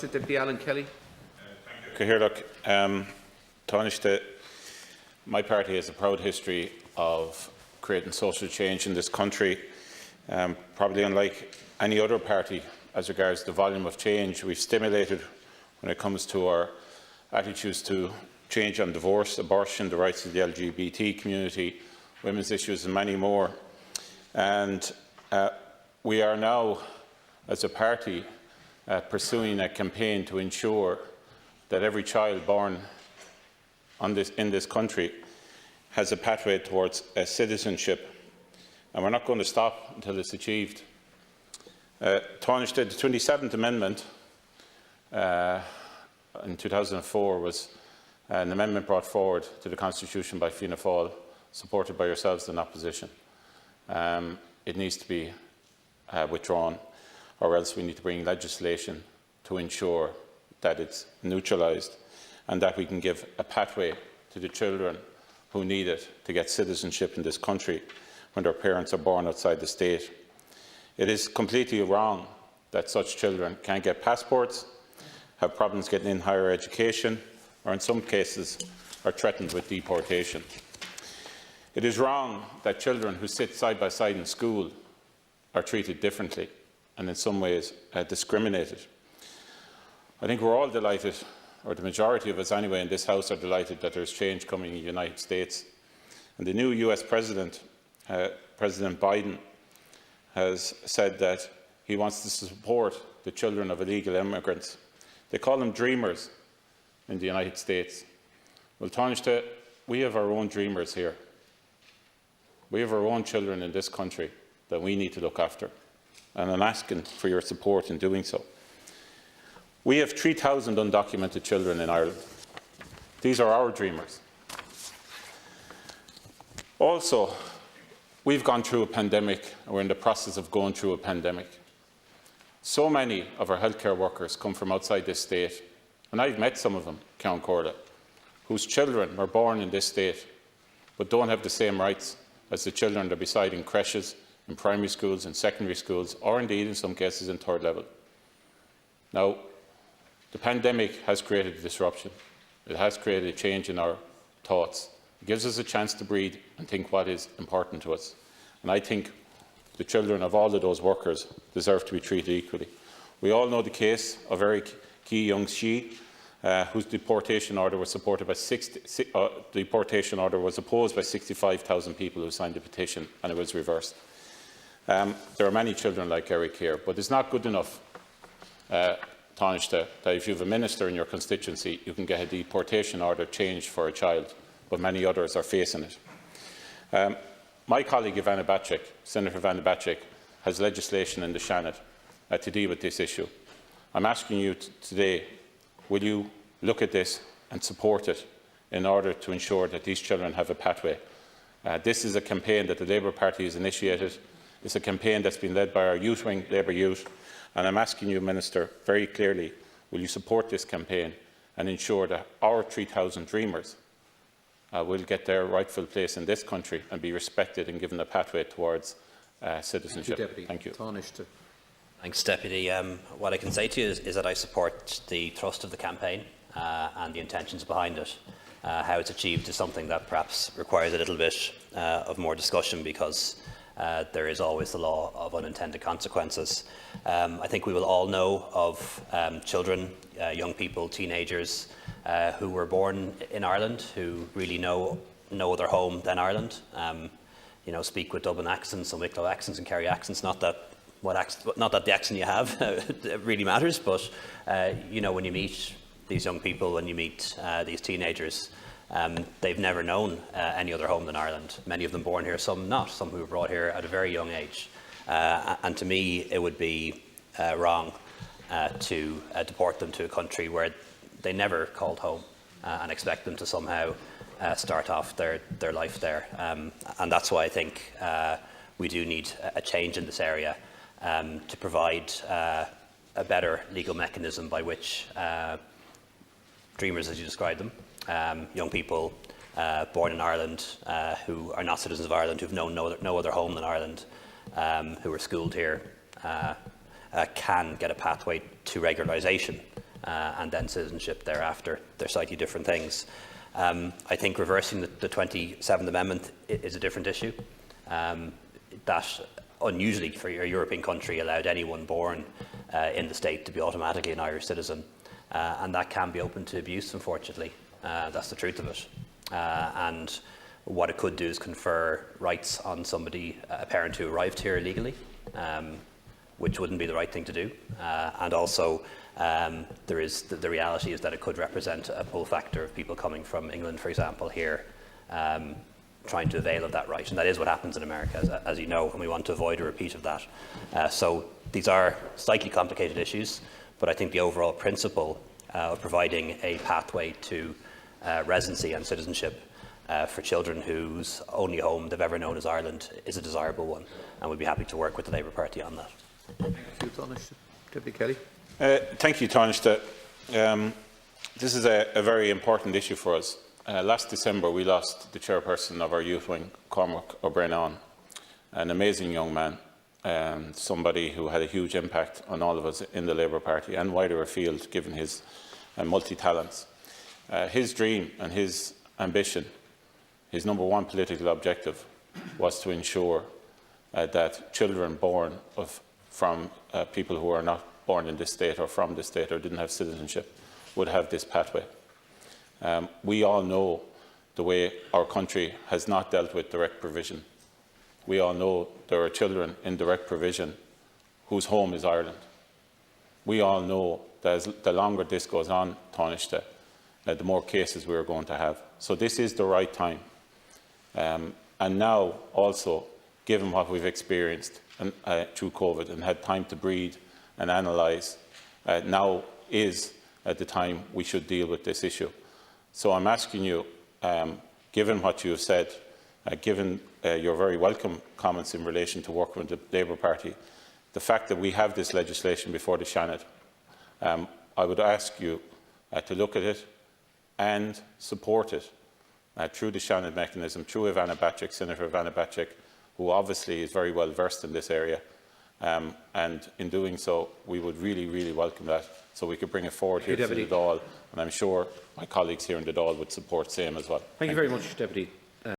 Minister, Deputy Alan Kelly. Cathaoirleach, Tánaiste, my party has a proud history of creating social change in this country. Probably unlike any other party as regards the volume of change we've stimulated when it comes to our attitudes to change on divorce, abortion, the rights of the LGBT community, women's issues and many more. And we are now, as a party, pursuing a campaign to ensure that every child born in this country has a pathway towards citizenship. And we're not going to stop until it's achieved. Tánaiste, the 27th Amendment in 2004 was an amendment brought forward to the Constitution by Fianna Fáil, supported by yourselves in opposition. It needs to be withdrawn, or else we need to bring legislation to ensure that it's neutralised and that we can give a pathway to the children who need it to get citizenship in this country when their parents are born outside the state. It is completely wrong that such children can't get passports, have problems getting in higher education, or in some cases are threatened with deportation. It is wrong that children who sit side by side in school are treated differently and in some ways discriminated. I think we're all delighted, or the majority of us anyway in this House are delighted that there's change coming in the United States. And the new US President, President Biden, has said that he wants to support the children of illegal immigrants. They call them dreamers in the United States. Well, Tánaiste, we have our own dreamers here. We have our own children in this country that we need to look after, and I'm asking for your support in doing so. We have 3,000 undocumented children in Ireland. These are our dreamers. Also, we've gone through a pandemic, and we're in the process of going through a pandemic. So many of our healthcare workers come from outside this state, and I've met some of them, Count Corda, whose children were born in this state, but don't have the same rights as the children that are beside in creches, in primary schools, in secondary schools, or indeed in some cases in third level. Now, the pandemic has created a disruption. It has created a change in our thoughts. It gives us a chance to breathe and think what is important to us. And I think the children of all of those workers deserve to be treated equally. We all know the case of Eric Key Young Shi, whose deportation order was opposed by 65,000 people who signed the petition, and it was reversed. There are many children like Eric here, but it's not good enough, Tánaiste, that if you have a minister in your constituency, you can get a deportation order changed for a child, but many others are facing it. My colleague Ivana Bacik, Senator Ivana Bacik, has legislation in the Senate to deal with this issue. I'm asking you today, will you look at this and support it in order to ensure that these children have a pathway? This is a campaign that the Labour Party has initiated. It's a campaign that's been led by our youth wing, Labour Youth, and I'm asking you, Minister, very clearly, will you support this campaign and ensure that our 3,000 dreamers will get their rightful place in this country and be respected and given a pathway towards citizenship? Thank you. Tánaiste. Thanks, Deputy. What I can say to you is that I support the thrust of the campaign and the intentions behind it. How it's achieved is something that perhaps requires a little bit of more discussion, because there is always the law of unintended consequences. I think we will all know of children, young people, teenagers who were born in Ireland, who really know no other home than Ireland. Speak with Dublin accents and Wicklow accents and Kerry accents. Not that the accent you have really matters, but when you meet these young people, when you meet these teenagers, they've never known any other home than Ireland. Many of them born here, some not, some who were brought here at a very young age. And to me, it would be wrong to deport them to a country where they never called home and expect them to somehow start off their life there. And that's why I think we do need a change in this area to provide a better legal mechanism by which dreamers, as you described them, young people born in Ireland who are not citizens of Ireland, who have known no other home than Ireland, who were schooled here, can get a pathway to regularisation and then citizenship thereafter. They're slightly different things. I think reversing the 27th Amendment is a different issue. That, unusually for a European country, allowed anyone born in the state to be automatically an Irish citizen. And that can be open to abuse, unfortunately. That's the truth of it. And what it could do is confer rights on somebody, a parent who arrived here illegally, which wouldn't be the right thing to do. And also, the reality is that it could represent a pull factor of people coming from England, for example, here, trying to avail of that right. And that is what happens in America, as you know, and we want to avoid a repeat of that. So these are slightly complicated issues, but I think the overall principle of providing a pathway to residency and citizenship for children whose only home they've ever known is Ireland is a desirable one, and we'd be happy to work with the Labour Party on that. Thank you, Tánaiste. Deputy Kelly. Thank you, Tánaiste. This is a very important issue for us. Last December, we lost the chairperson of our youth wing, Cormac O'Brien, an amazing young man, somebody who had a huge impact on all of us in the Labour Party and wider afield, given his multi-talents. His dream and his ambition, his number one political objective, was to ensure that children born from people who are not born in this state or from this state or didn't have citizenship would have this pathway. We all know the way our country has not dealt with direct provision. We all know there are children in direct provision whose home is Ireland. We all know that as the longer this goes on, Tánaiste, the more cases we are going to have. So this is the right time. And now also, given what we've experienced through COVID and had time to breathe and analyse, now is the time we should deal with this issue. So I'm asking you, given what you have said, given your very welcome comments in relation to working with the Labour Party, the fact that we have this legislation before the Seanad, I would ask you to look at it and support it through the Seanad mechanism, through Ivana Bacik, Senator Ivana Bacik, who obviously is very well versed in this area. And in doing so, we would really, really welcome that, so we could bring it forward here to the Dáil, and I'm sure my colleagues here in the Dáil would support same as well. Thank you very much, Deputy.